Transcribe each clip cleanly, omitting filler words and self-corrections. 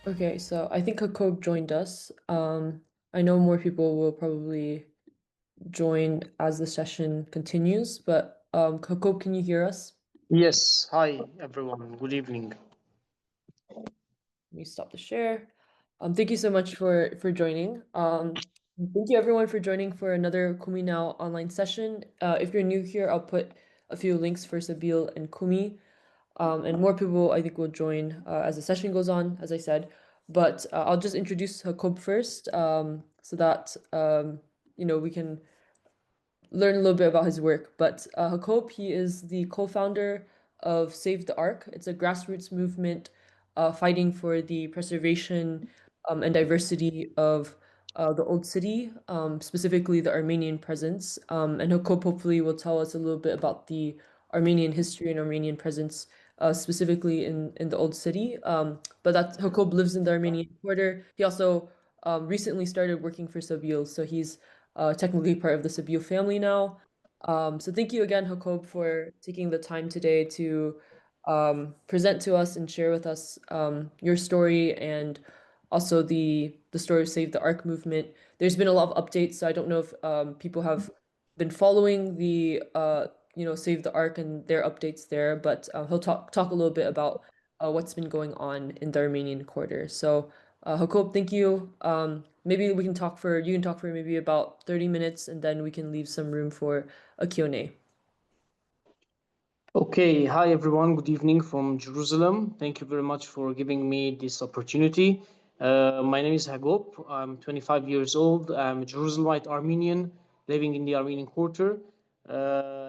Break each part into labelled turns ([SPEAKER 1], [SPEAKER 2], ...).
[SPEAKER 1] Okay, so I think Jacob joined us. I know more people will probably join as the session continues, but Jacob, can you hear us?
[SPEAKER 2] Yes, hi everyone. Good evening.
[SPEAKER 1] Let me stop the share. Thank you so much for joining. Thank you everyone for joining for another Kumi Now online session. If you're new here, I'll put a few links for Sabil and Kumi. And more people I think will join as the session goes on, as I said. But I'll just introduce Jacob first, so that we can learn a little bit about his work. But Jacob, he is the co-founder of Save the ArQ. It's a grassroots movement fighting for the preservation and diversity of the old city, specifically the Armenian presence. And Jacob hopefully will tell us a little bit about the Armenian history and Armenian presence, specifically in the old city. But that Jacob lives in the Armenian quarter. He also recently started working for Sabil, so he's technically part of the Sabio family now. So thank you again, Jacob, for taking the time today to present to us and share with us your story and also the story of Save the ArQ movement. There's been a lot of updates, so I don't know if people have been following the Save the ArQ and their updates there, but he'll talk a little bit about what's been going on in the Armenian quarter. So Jacob, thank you. Maybe you can talk for maybe about 30 minutes and then we can leave some room for a Q&A.
[SPEAKER 2] Okay, hi everyone. Good evening from Jerusalem. Thank you very much for giving me this opportunity. My name is Hagop. I'm 25 years old. I'm a Jerusalemite Armenian living in the Armenian quarter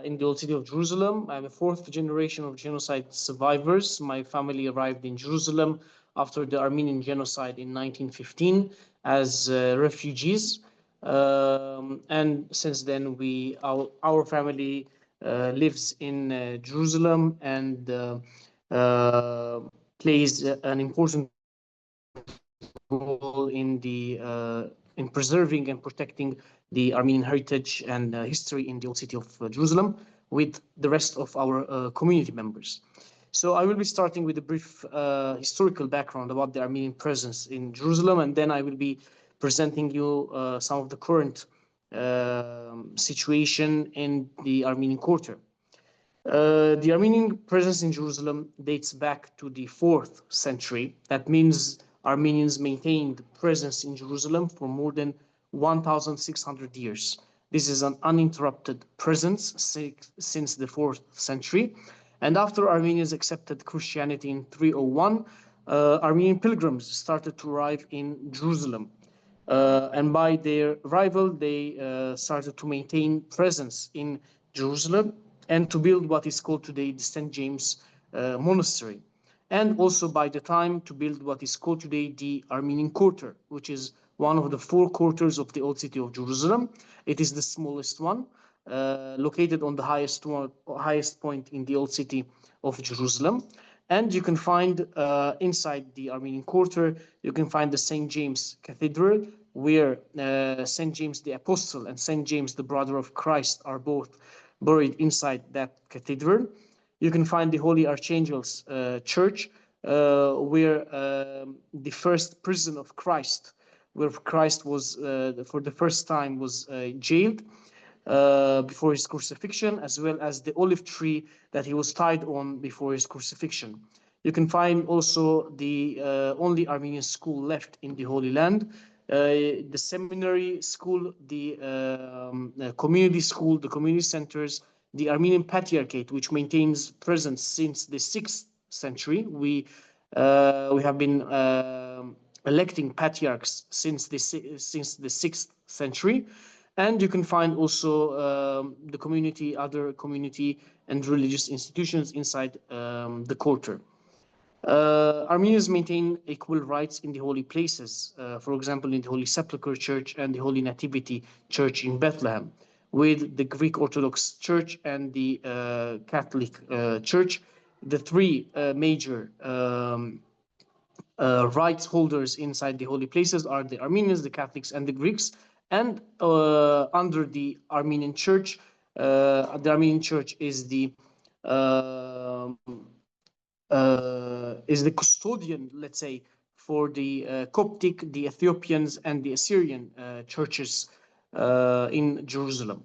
[SPEAKER 2] in the old city of Jerusalem. I'm a fourth generation of genocide survivors. My family arrived in Jerusalem after the Armenian genocide in 1915 as refugees. And since then, our family lives in Jerusalem and plays an important role in preserving and protecting the Armenian heritage and history in the old city of Jerusalem with the rest of our community members. So I will be starting with a brief historical background about the Armenian presence in Jerusalem, and then I will be presenting you some of the current situation in the Armenian quarter. The Armenian presence in Jerusalem dates back to the 4th century. That means Armenians maintained presence in Jerusalem for more than 1,600 years. This is an uninterrupted presence since the 4th century. And after Armenians accepted Christianity in 301, Armenian pilgrims started to arrive in Jerusalem. And by their arrival, they started to maintain presence in Jerusalem and to build what is called today the St. James Monastery. And also by the time to build what is called today the Armenian Quarter, which is one of the 4 quarters of the old city of Jerusalem. It is the smallest one, located on the highest point in the old city of Jerusalem. And you can find inside the Armenian Quarter, you can find the St. James Cathedral, where St. James the Apostle and St. James the brother of Christ are both buried inside that cathedral. You can find the Holy Archangel's Church, where the first prison of Christ, where Christ was for the first time was jailed before his crucifixion, as well as the olive tree that he was tied on before his crucifixion. You can find also the only Armenian school left in the Holy Land, the seminary school, the community school, the community centers, the Armenian Patriarchate, which maintains presence since the 6th century. We have been electing patriarchs since the 6th century. And you can find also the community, other community and religious institutions inside the quarter. Armenians maintain equal rights in the holy places, for example, in the Holy Sepulchre Church and the Holy Nativity Church in Bethlehem, with the Greek Orthodox Church and the Catholic Church, the 3 major rights holders inside the holy places are the Armenians, the Catholics, and the Greeks. And under the Armenian Church is the custodian, let's say, for the Coptic, the Ethiopians, and the Assyrian churches in Jerusalem.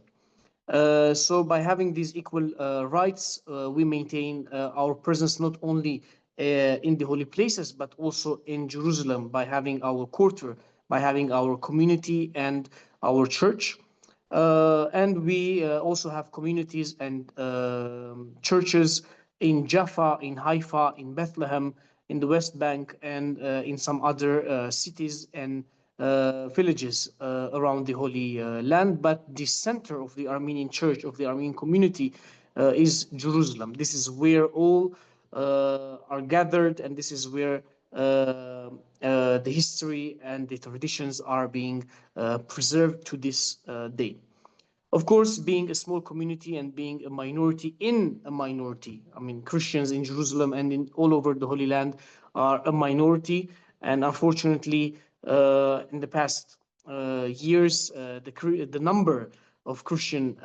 [SPEAKER 2] So by having these equal rights, we maintain our presence not only in the holy places, but also in Jerusalem by having our quarter, by having our community and our church. And we also have communities and churches in Jaffa, in Haifa, in Bethlehem, in the West Bank, and in some other cities and villages around the Holy Land. But the center of the Armenian church, of the Armenian community, is Jerusalem. This is where all are gathered, and this is where the history and the traditions are being preserved to this day. Of course, being a small community and being a minority in a minority, I mean, Christians in Jerusalem and in all over the Holy Land are a minority. And unfortunately, in the past years, the number of Christian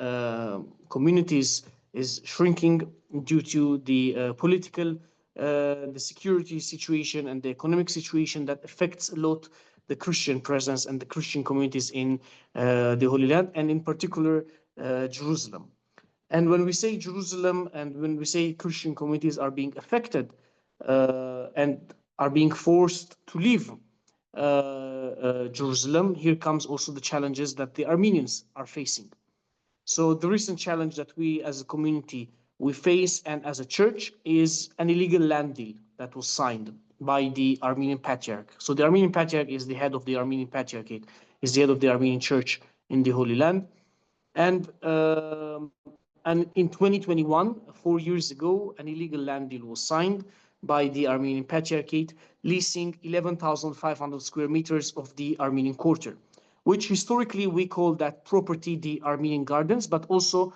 [SPEAKER 2] communities is shrinking due to the political, the security situation and the economic situation that affects a lot the Christian presence and the Christian communities in the Holy Land, and in particular Jerusalem. And when we say Jerusalem and when we say Christian communities are being affected and are being forced to leave Jerusalem, here comes also the challenges that the Armenians are facing. So the recent challenge that we as a community we face and as a church is an illegal land deal that was signed by the Armenian Patriarch. So the Armenian Patriarch is the head of the Armenian Patriarchate, is the head of the Armenian Church in the Holy Land. And in 2021, 4 years ago, an illegal land deal was signed by the Armenian Patriarchate, leasing 11,500 square meters of the Armenian Quarter, which historically we call that property the Armenian Gardens, but also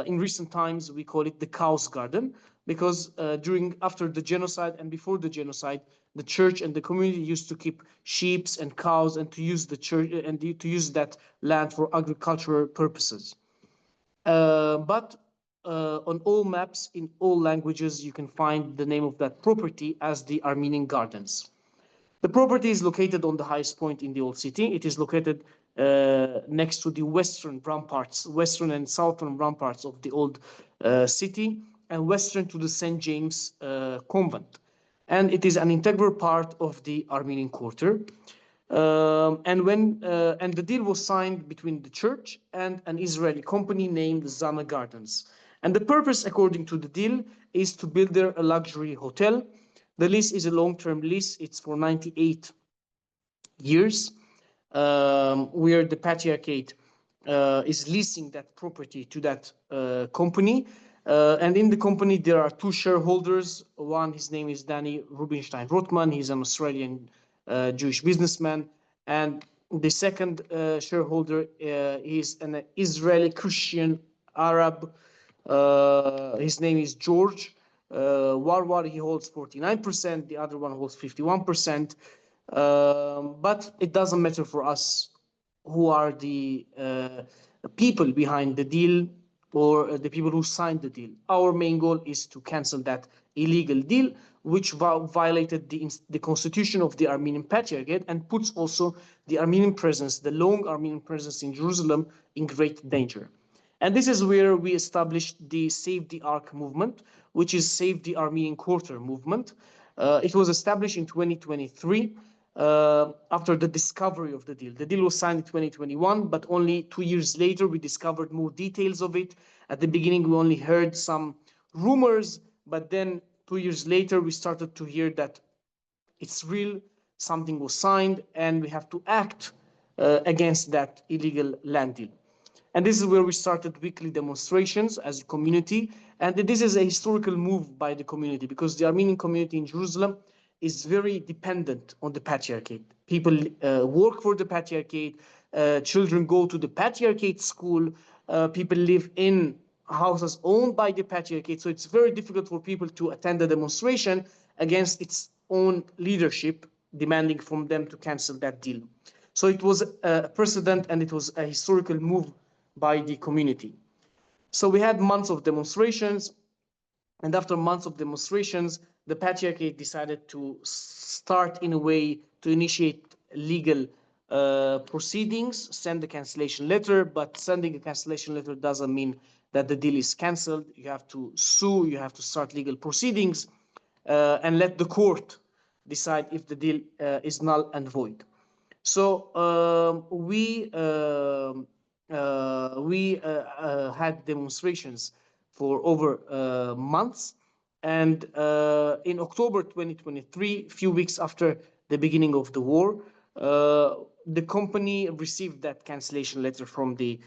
[SPEAKER 2] in recent times we call it the Cow's Garden, because after the genocide and before the genocide, the church and the community used to keep sheep and cows and to use the church and to use that land for agricultural purposes. But on all maps in all languages, you can find the name of that property as the Armenian Gardens. The property is located on the highest point in the old city. It is located next to the western and southern ramparts of the old city, and western to the St. James convent. And it is an integral part of the Armenian Quarter. And the deal was signed between the church and an Israeli company named Zana Gardens. And the purpose, according to the deal, is to build there a luxury hotel. The lease is a long-term lease. It's for 98 years, where the Patriarchate is leasing that property to that company. And in the company, there are two shareholders. One, his name is Danny Rubinstein Rothman. He's an Australian Jewish businessman. And the second shareholder is an Israeli Christian Arab. His name is George Warwar. He holds 49%. The other one holds 51%. But it doesn't matter for us who are the people behind the deal or the people who signed the deal. Our main goal is to cancel that illegal deal, which violated the constitution of the Armenian Patriarchate and puts also the Armenian presence, the long Armenian presence in Jerusalem, in great danger. And this is where we established the Save the ArQ movement, which is Save the Armenian Quarter movement. It was established in 2023 after the discovery of the deal. The deal was signed in 2021, but only 2 years later, we discovered more details of it. At the beginning, we only heard some rumors, but then 2 years later, we started to hear that it's real, something was signed, and we have to act against that illegal land deal. And this is where we started weekly demonstrations as a community. And this is a historical move by the community, because the Armenian community in Jerusalem is very dependent on the Patriarchate. People work for the Patriarchate, children go to the Patriarchate school, people live in houses owned by the Patriarchate. So it's very difficult for people to attend a demonstration against its own leadership, demanding from them to cancel that deal. So it was a precedent and it was a historical move by the community. So we had months of demonstrations, and after months of demonstrations, the Patriarchate decided to start in a way to initiate legal proceedings, send a cancellation letter, but sending a cancellation letter doesn't mean that the deal is cancelled. You have to sue, you have to start legal proceedings, and let the court decide if the deal is null and void. So we had demonstrations for over months, and in October 2023, a few weeks after the beginning of the war, the company received that cancellation letter from the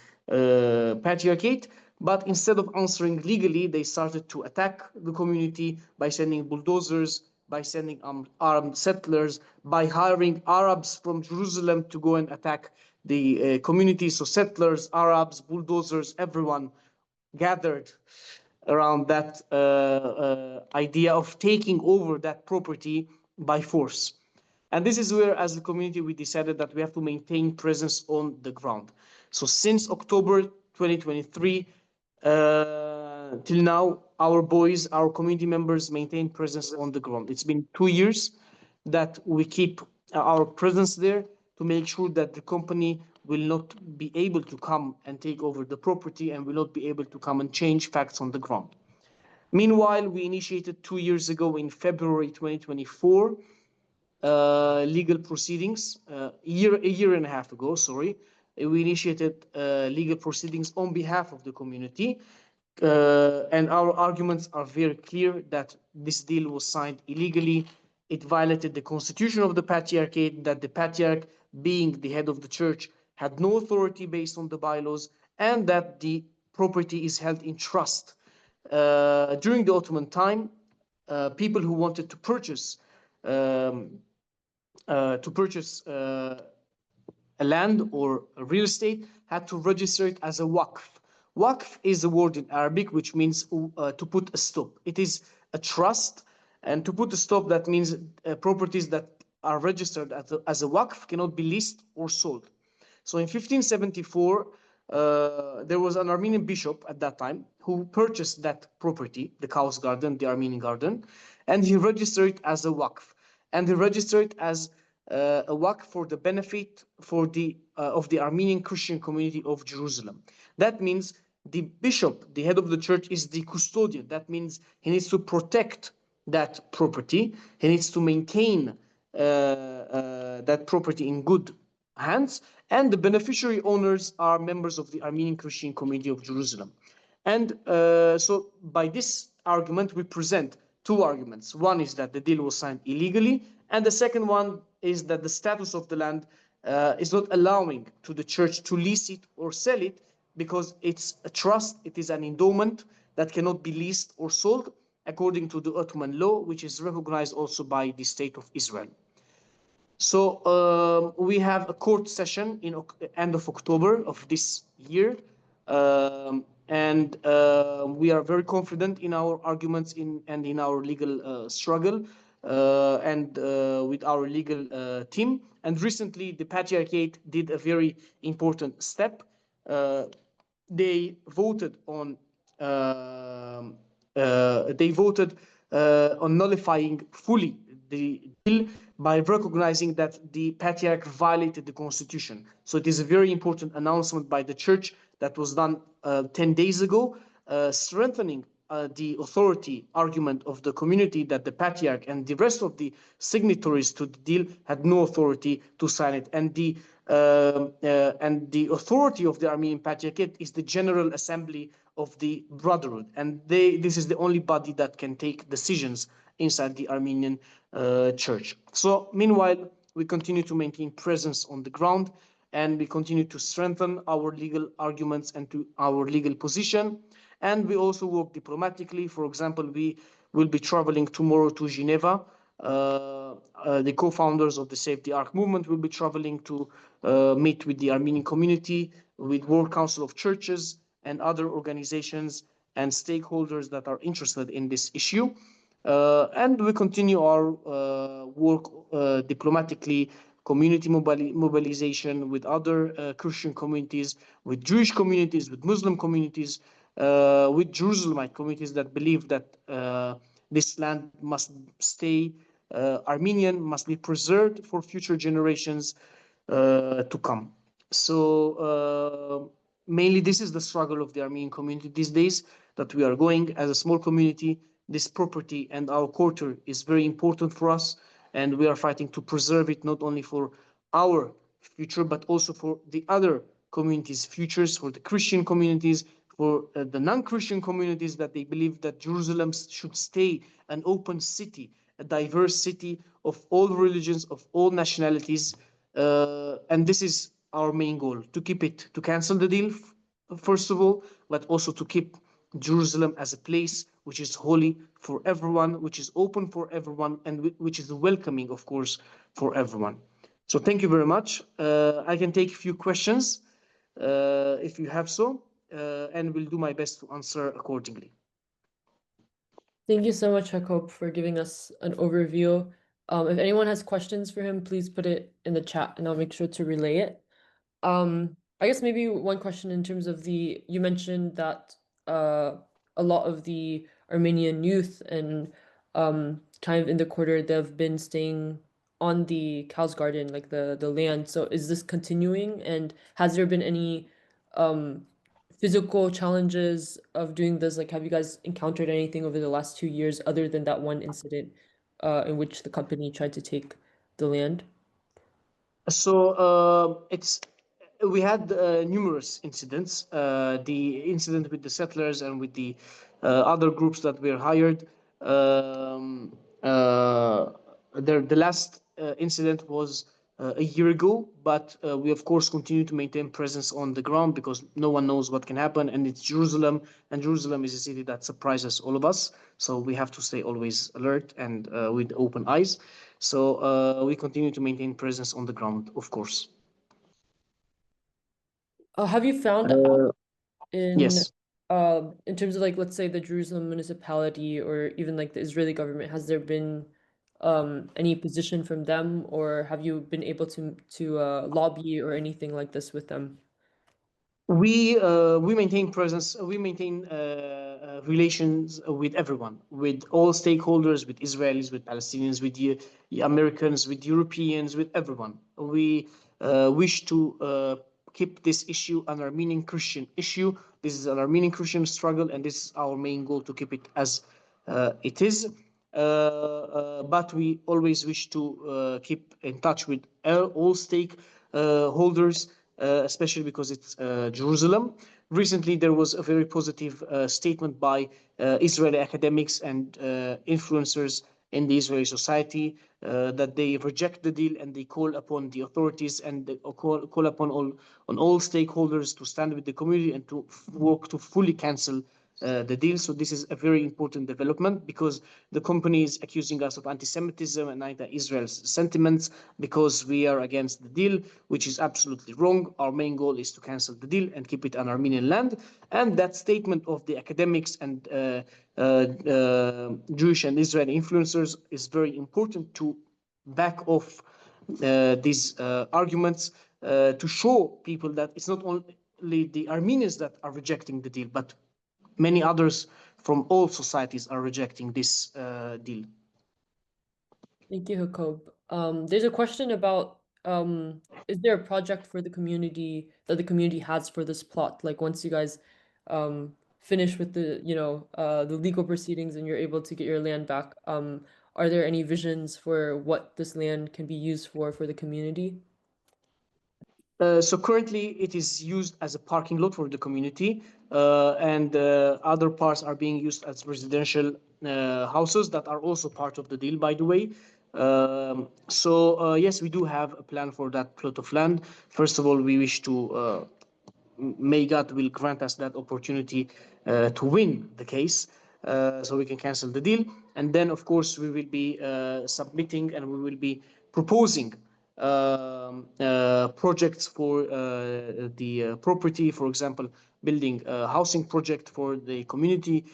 [SPEAKER 2] Patriarchate, but instead of answering legally, they started to attack the community by sending bulldozers, by sending armed settlers, by hiring Arabs from Jerusalem to go and attack the community. So settlers, Arabs, bulldozers, everyone gathered around that idea of taking over that property by force. And this is where, as a community, we decided that we have to maintain presence on the ground. So since October 2023 till now, our boys, our community members maintain presence on the ground. It's been 2 years that we keep our presence there to make sure that the company will not be able to come and take over the property and will not be able to come and change facts on the ground. Meanwhile, we initiated 2 years ago in February 2024 legal proceedings. A year and a half ago, sorry, we initiated legal proceedings on behalf of the community. And our arguments are very clear that this deal was signed illegally. It violated the constitution of the Patriarchate, that the Patriarch, being the head of the church, had no authority based on the bylaws, and that the property is held in trust. During the Ottoman time, people who wanted to purchase a land or a real estate had to register it as a waqf. Waqf is a word in Arabic which means to put a stop. It is a trust, and to put a stop, that means properties that are registered as a waqf cannot be leased or sold. So in 1574, there was an Armenian bishop at that time who purchased that property, the Chaos Garden, the Armenian garden, and he registered it as a waqf. And he registered it as a waqf for the benefit of the Armenian Christian community of Jerusalem. That means the bishop, the head of the church, is the custodian. That means he needs to protect that property. He needs to maintain that property in good hands, and the beneficiary owners are members of the Armenian Christian community of Jerusalem. And so by this argument, we present two arguments. One is that the deal was signed illegally, and the second one is that the status of the land is not allowing to the church to lease it or sell it, because it's a trust, it is an endowment that cannot be leased or sold according to the Ottoman law, which is recognized also by the State of Israel. So we have a court session in end of October of this year, and we are very confident in our arguments and in our legal struggle and with our legal team. And recently, the Patriarchate did a very important step. They voted on nullifying fully the deal by recognizing that the Patriarch violated the constitution. So it is a very important announcement by the church that was done 10 days ago, strengthening the authority argument of the community that the Patriarch and the rest of the signatories to the deal had no authority to sign it. And the authority of the Armenian Patriarchate is the General Assembly of the Brotherhood, and this is the only body that can take decisions inside the Armenian church. So meanwhile, we continue to maintain presence on the ground, and we continue to strengthen our legal arguments and to our legal position. And we also work diplomatically. For example, we will be traveling tomorrow to Geneva. The co-founders of the Save the ArQ movement will be traveling to meet with the Armenian community, with World Council of Churches and other organizations and stakeholders that are interested in this issue. And we continue our work diplomatically, community mobilization with other Christian communities, with Jewish communities, with Muslim communities, with Jerusalemite communities that believe that This land must stay Armenian, must be preserved for future generations to come. So mainly this is the struggle of the Armenian community these days, that we are going as a small community. This property and our quarter is very important for us, and we are fighting to preserve it, not only for our future, but also for the other communities' futures, for the Christian communities, for the non-Christian communities, that they believe that Jerusalem should stay an open city, a diverse city of all religions, of all nationalities. And this is our main goal, to keep it, to cancel the deal, first of all, but also to keep Jerusalem as a place which is holy for everyone, which is open for everyone, and which is welcoming, of course, for everyone. So thank you very much. I can take a few questions if you have so, and will do my best to answer accordingly.
[SPEAKER 1] Thank you so much, Jacob, for giving us an overview. If anyone has questions for him, please put it in the chat and I'll make sure to relay it. I guess maybe one question in terms of you mentioned that a lot of the Armenian youth and kind of in the quarter, they've been staying on the Cow's Garden, like the land. So is this continuing? And has there been any physical challenges of doing this? Like, have you guys encountered anything over the last 2 years other than that one incident in which the company tried to take the land?
[SPEAKER 2] So we had numerous incidents. The incident with the settlers and with the other groups that were hired. The last incident was a year ago, but we of course continue to maintain presence on the ground, because no one knows what can happen, and it's Jerusalem, and Jerusalem is a city that surprises all of us. So we have to stay always alert and with open eyes. So we continue to maintain presence on the ground, of course.
[SPEAKER 1] Have you found
[SPEAKER 2] Yes.
[SPEAKER 1] in terms of, like, let's say the Jerusalem municipality or even like the Israeli government, has there been any position from them, or have you been able to lobby or anything like this with them?
[SPEAKER 2] We maintain presence. We maintain relations with everyone, with all stakeholders, with Israelis, with Palestinians, with the Americans, with Europeans, with everyone. We wish to keep this issue an Armenian Christian issue. This is an Armenian Christian struggle, and this is our main goal, to keep it as it is. But we always wish to keep in touch with all stakeholders, especially because it's Jerusalem. Recently, there was a very positive statement by Israeli academics and influencers in the Israeli society that they reject the deal, and they call upon the authorities and they call upon all stakeholders to stand with the community and to work to fully cancel the deal. So this is a very important development, because the company is accusing us of anti-Semitism and anti-Israel sentiments because we are against the deal, which is absolutely wrong. Our main goal is to cancel the deal and keep it an Armenian land. And that statement of the academics and Jewish and Israeli influencers is very important to back off these arguments, to show people that it's not only the Armenians that are rejecting the deal, but many others from all societies are rejecting this deal.
[SPEAKER 1] Thank you, Jacob. There's a question about is there a project for the community that the community has for this plot? Like, once you guys finish with the legal proceedings and you're able to get your land back, are there any visions for what this land can be used for the community?
[SPEAKER 2] So currently it is used as a parking lot for the community, and other parts are being used as residential houses that are also part of the deal, by the way. So yes, we do have a plan for that plot of land. First of all, we wish to may God will grant us that opportunity to win the case, so we can cancel the deal. And then, of course, we will be submitting and we will be proposing projects for the property. For example, building a housing project for the community,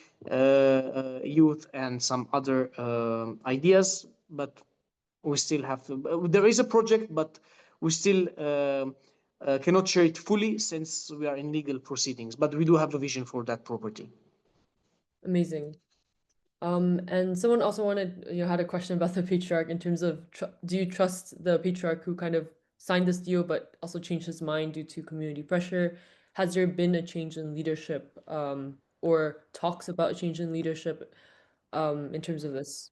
[SPEAKER 2] youth, and some other ideas. But we still have to, there is a project, but we still cannot share it fully since we are in legal proceedings, but we do have a vision for that property.
[SPEAKER 1] Amazing. And someone also wanted, had a question about the patriarch in terms of do you trust the patriarch who kind of signed this deal but also changed his mind due to community pressure? Has there been a change in leadership, or talks about a change in leadership, in terms of this?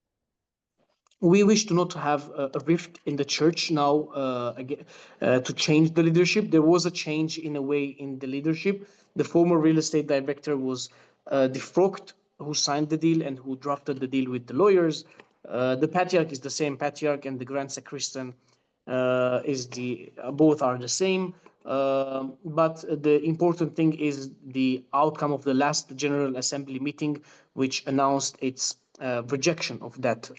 [SPEAKER 2] We wish to not have a rift in the church now, again, to change the leadership. There was a change in a way in the leadership. The former real estate director was defrocked, who signed the deal and who drafted the deal with the lawyers. The patriarch is the same patriarch, and the grand sacristan is the both are the same. But the important thing is the outcome of the last General Assembly meeting, which announced its rejection of that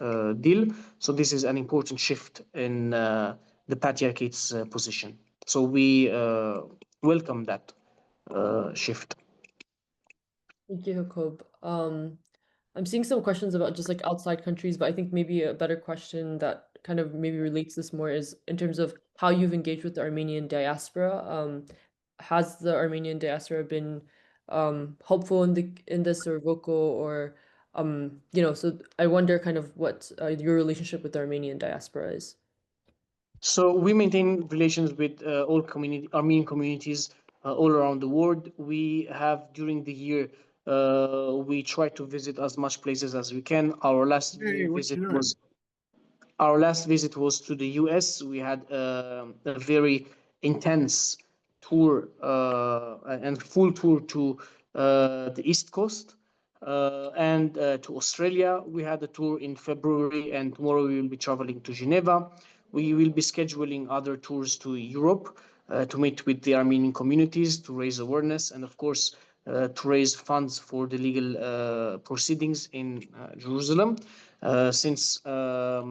[SPEAKER 2] deal. So this is an important shift in the patriarchate's position. So we welcome that shift.
[SPEAKER 1] Thank you, Jacob. I'm seeing some questions about just like outside countries, but I think maybe a better question that kind of maybe relates this more is in terms of how you've engaged with the Armenian diaspora. Has the Armenian diaspora been helpful in this or vocal or so I wonder kind of what your relationship with the Armenian diaspora is.
[SPEAKER 2] So we maintain relations with all Armenian communities all around the world. We have during the year we try to visit as much places as we can. Our last visit was to the US. We had a very intense tour and full tour to the East Coast and to Australia. We had a tour in February, and tomorrow we will be traveling to Geneva. We will be scheduling other tours to Europe to meet with the Armenian communities, to raise awareness, and of course, to raise funds for the legal proceedings in Jerusalem. Since our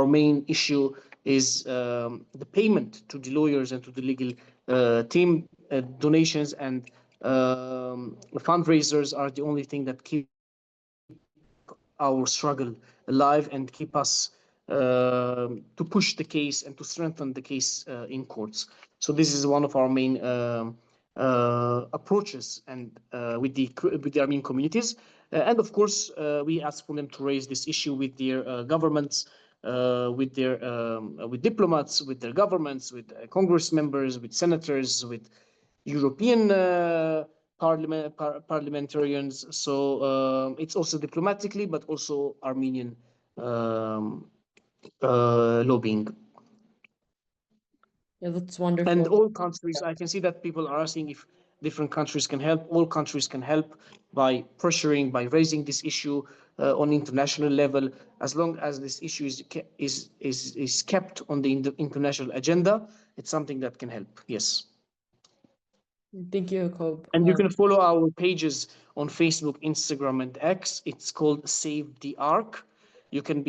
[SPEAKER 2] main issue is the payment to the lawyers and to the legal team, donations and fundraisers are the only thing that keep our struggle alive and keep us to push the case and to strengthen the case in courts. So this is one of our main approaches and with the Armenian communities. And of course, we ask for them to raise this issue with their governments, with diplomats, with their governments, with Congress members, with senators, with European parliamentarians. So it's also diplomatically, but also Armenian lobbying.
[SPEAKER 1] Yeah, that's
[SPEAKER 2] And
[SPEAKER 1] wonderful.
[SPEAKER 2] all countries, I can see that people are asking if different countries can help. All countries can help by pressuring, by raising this issue on international level. As long as this issue is kept on the international agenda, it's something that can help. Yes.
[SPEAKER 1] Thank you, Jacob.
[SPEAKER 2] And you can follow our pages on Facebook, Instagram, and X. It's called Save the ArQ. You can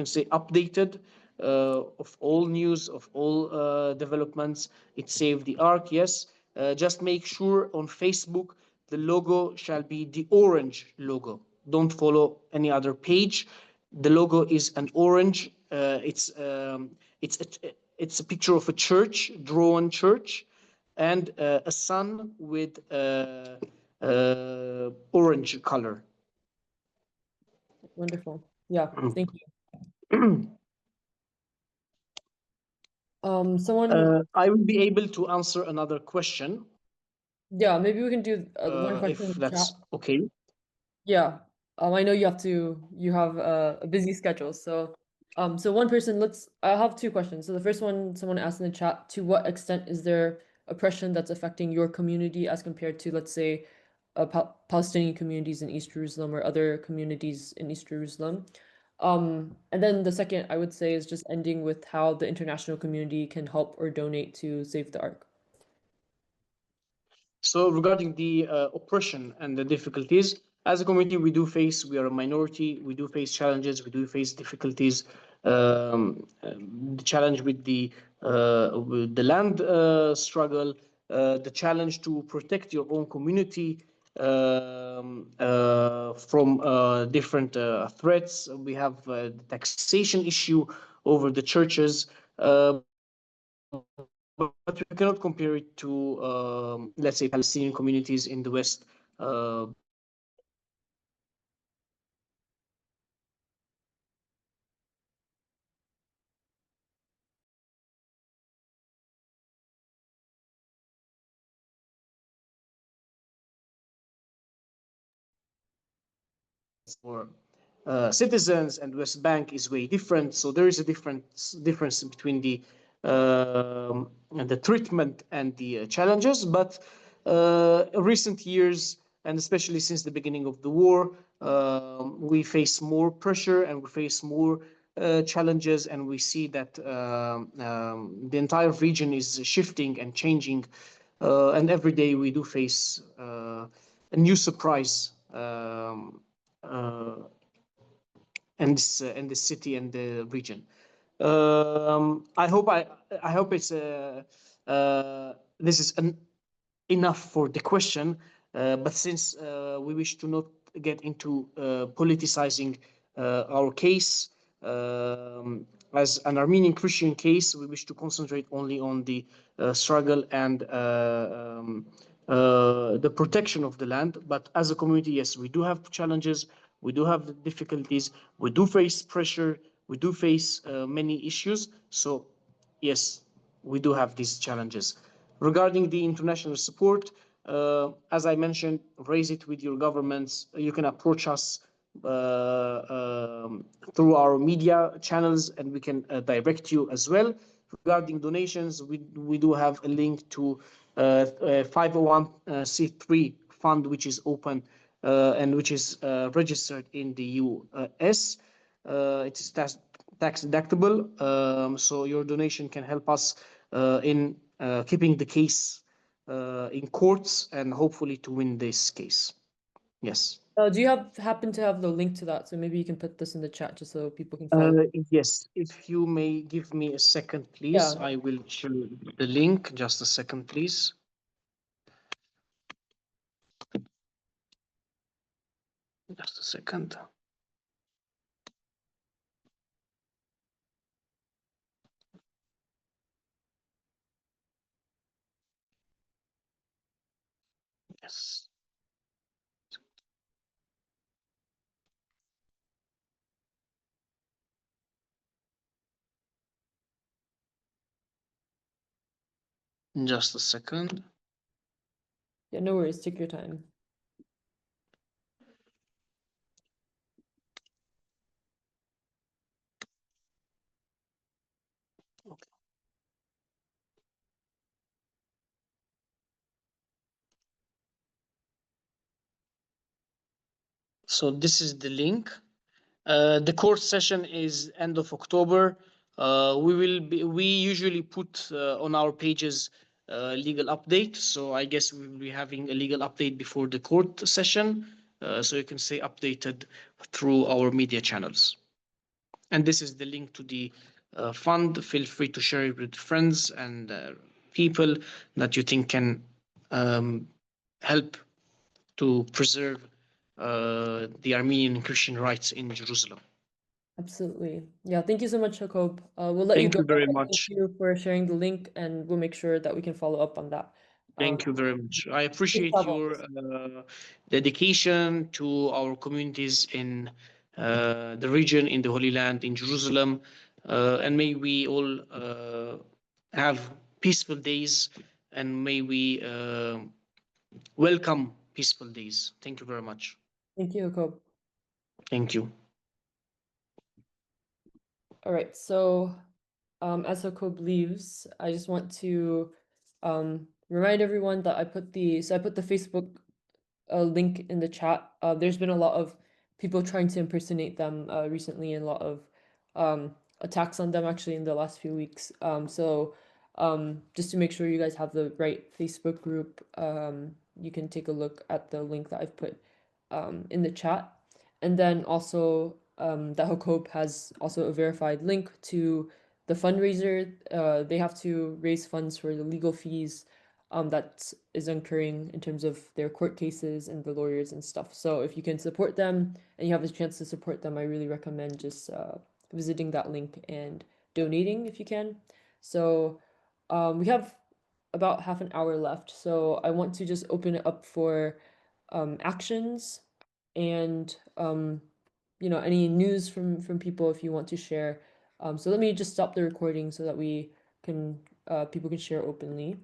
[SPEAKER 2] stay updated of all news, of all developments. It's Save the ArQ. Yes. Just make sure on Facebook the logo shall be the orange logo. Don't follow any other page. The logo is an orange. It's a picture of a church, drawn church, and a sun with orange color.
[SPEAKER 1] Wonderful. Yeah, thank you. Someone,
[SPEAKER 2] I will be able to answer another question
[SPEAKER 1] yeah, maybe we can do one question
[SPEAKER 2] if
[SPEAKER 1] in the chat.
[SPEAKER 2] that's okay.
[SPEAKER 1] Yeah, I know you have a busy schedule, so one person, I have two questions. So the first one, someone asked in the chat, to what extent is there oppression that's affecting your community as compared to, let's say, Palestinian communities in East Jerusalem or other communities in East Jerusalem? And then the second I would say is just ending with how the international community can help or donate to save the ArQ.
[SPEAKER 2] So regarding the oppression and the difficulties, as a community, we are a minority, we do face challenges, we do face difficulties. The challenge with the land struggle, the challenge to protect your own community from different threats. We have the taxation issue over the churches. But we cannot compare it to, let's say, Palestinian communities in the West for citizens, and West Bank is way different. So there is a difference between the treatment and the challenges. But recent years, and especially since the beginning of the war, we face more pressure and we face more challenges, and we see that the entire region is shifting and changing, and every day we do face a new surprise in the city and the region. I hope it's this is enough for the question. But since we wish to not get into politicizing our case, as an Armenian Christian case, we wish to concentrate only on the struggle and the protection of the land. But as a community, yes, we do have challenges, we do have difficulties, we do face pressure, we do face many issues. So, yes, we do have these challenges. Regarding the international support, as I mentioned, raise it with your governments. You can approach us through our media channels, and we can direct you as well. Regarding donations, we do have a link to a 501c3 fund, which is open and which is registered in the US. It is tax deductible, so your donation can help us in keeping the case in courts and hopefully to win this case. Yes.
[SPEAKER 1] Do you happen to have the link to that? So maybe you can put this in the chat just so people can follow.
[SPEAKER 2] Yes, if you may give me a second, please.
[SPEAKER 1] Yeah.
[SPEAKER 2] I will show you the link. Just a second, please. Just a second. Yes. Just a second.
[SPEAKER 1] Yeah, no worries. Take your time.
[SPEAKER 2] Okay. So this is the link. The court session is end of October. We usually put on our pages legal update. So I guess we will be having a legal update before the court session. So you can stay updated through our media channels. And this is the link to the fund. Feel free to share it with friends and people that you think can help to preserve the Armenian Christian rights in Jerusalem.
[SPEAKER 1] Absolutely. Yeah, thank you so much, Jacob. We'll let you
[SPEAKER 2] Thank
[SPEAKER 1] go.
[SPEAKER 2] you very
[SPEAKER 1] Thank
[SPEAKER 2] much.
[SPEAKER 1] you for sharing the link, and we'll make sure that we can follow up on that.
[SPEAKER 2] Thank you very much. I
[SPEAKER 1] Safe
[SPEAKER 2] appreciate your
[SPEAKER 1] travels.
[SPEAKER 2] dedication to our communities in the region, in the Holy Land, in Jerusalem. And may we all have peaceful days, and may we welcome peaceful days. Thank you very much.
[SPEAKER 1] Thank you, Jacob.
[SPEAKER 2] Thank you.
[SPEAKER 1] All right, so as Jacob leaves, I just want to remind everyone that I put the Facebook link in the chat. There's been a lot of people trying to impersonate them recently, and a lot of attacks on them actually in the last few weeks. So just to make sure you guys have the right Facebook group, you can take a look at the link that I've put in the chat. And then also that Jacob has also a verified link to the fundraiser. They have to raise funds for the legal fees that is incurring in terms of their court cases and the lawyers and stuff. So if you can support them and you have a chance to support them, I really recommend just visiting that link and donating if you can. So we have about half an hour left. So I want to just open it up for actions and any news from people if you want to share. So let me just stop the recording so that we can people can share openly.